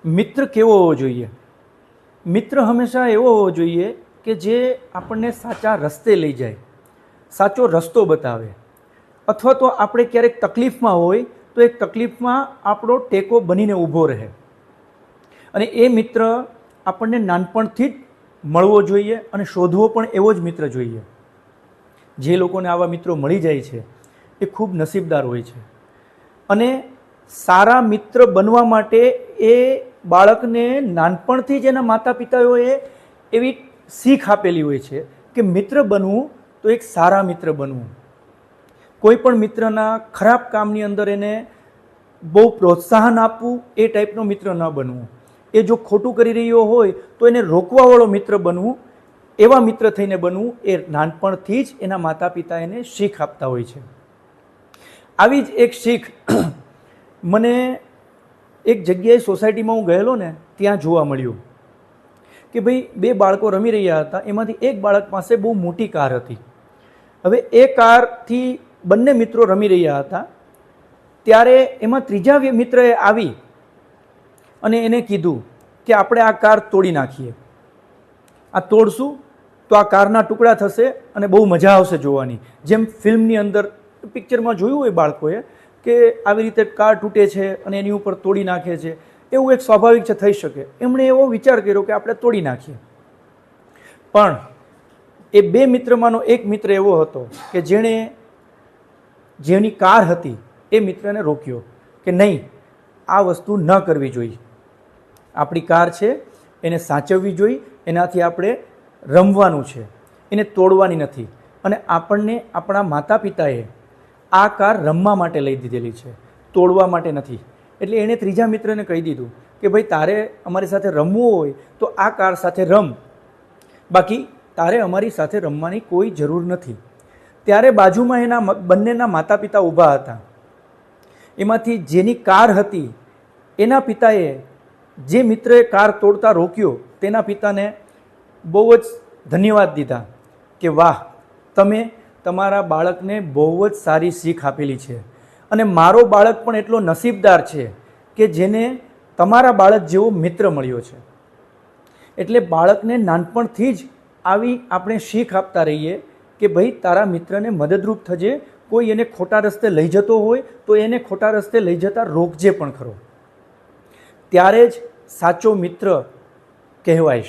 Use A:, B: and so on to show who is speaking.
A: મિત્ર કેવો હોવો જોઈએ? મિત્ર હંમેશા એવો હોવો જોઈએ કે જે આપણને સાચા રસ્તે લઈ જાય, સાચો રસ્તો બતાવે, અથવા તો આપણે ક્યારેક તકલીફમાં હોય તો એ તકલીફમાં આપણો ટેકો બનીને ઊભો રહે. અને એ મિત્ર આપણને નાનપણથી જ મળવો જોઈએ અને શોધવો પણ એવો જ મિત્ર જોઈએ. જે લોકોને આવા મિત્રો મળી જાય છે એ ખૂબ નસીબદાર હોય છે. અને સારા મિત્ર બનવા માટે એ બાળકને નાનપણથી જ એના માતા પિતાઓએ એવી શીખ આપેલી હોય છે કે મિત્ર બનવું તો એક સારા મિત્ર બનવું. કોઈ પણ મિત્રના ખરાબ કામની અંદર એને બહુ પ્રોત્સાહન આપવું એ ટાઈપનો મિત્ર ન બનવું. એ જો ખોટું કરી રહ્યો હોય તો એને રોકવાવાળો મિત્ર બનવું. એવા મિત્ર થઈને બનવું એ નાનપણથી જ એના માતા પિતા એને શીખ આપતા હોય છે. આવી જ એક શીખ મને એક જગ્યાએ સોસાયટીમાં હું ગયેલો ને ત્યાં જોવા મળ્યું કે ભાઈ બે બાળકો રમી રહ્યા હતા. એમાંથી એક બાળક પાસે બહુ મોટી કાર હતી. હવે એ કારથી બંને મિત્રો રમી રહ્યા હતા. ત્યારે એમાં ત્રીજા મિત્રએ આવી અને એને કીધું કે આપણે આ કાર તોડી નાખીએ. આ તોડશું તો આ કારના ટુકડા થશે અને બહુ મજા આવશે જોવાની. જેમ ફિલ્મની અંદર પિક્ચરમાં જોયું હોય બાળકોએ કે આવી રીતે કાર તૂટે છે અને એની ઉપર તોડી નાખે છે, એવું એક સ્વાભાવિક છે, થઈ શકે. એમણે એવો વિચાર કર્યો કે આપણે તોડી નાખીએ. પણ એ બે મિત્રમાંનો એક મિત્ર એવો હતો કે જેની કાર હતી એ મિત્રને રોક્યો કે નહીં, આ વસ્તુ ન કરવી જોઈએ. આપણી કાર છે એને સાચવવી જોઈએ, એનાથી આપણે રમવાનું છે, એને તોડવાની નથી. અને આપણને આપણા માતા પિતાએ આ કાર રમવા માટે લઈ દીધેલી છે, તોડવા માટે નથી. એટલે એણે ત્રીજા મિત્રને કહી દીધું કે ભાઈ તારે અમારી સાથે રમવું હોય તો આ કાર સાથે રમ, બાકી તારે અમારી સાથે રમવાની કોઈ જરૂર નથી. ત્યારે બાજુમાં એના બંનેના માતા પિતા ઊભા હતા. એમાંથી જેની કાર હતી એના પિતાએ જે મિત્રએ કાર તોડતા રોક્યો તેના પિતાને બહુ જ ધન્યવાદ દીધા કે વાહ, તમે તમારા બાળકને બહુ જ સારી શીખ આપેલી છે અને મારો બાળક પણ એટલો નસીબદાર છે કે જેને તમારા બાળક જેવો મિત્ર મળ્યો છે. એટલે બાળકને નાનપણથી જ આવી આપણે શીખ આપતા રહીએ કે ભાઈ તારા મિત્રને મદદરૂપ થજે. કોઈ એને ખોટા રસ્તે લઈ જતો હોય તો એને ખોટા રસ્તે લઈ જતા રોકજે પણ ખરો. ત્યારે જ સાચો મિત્ર કહેવાય.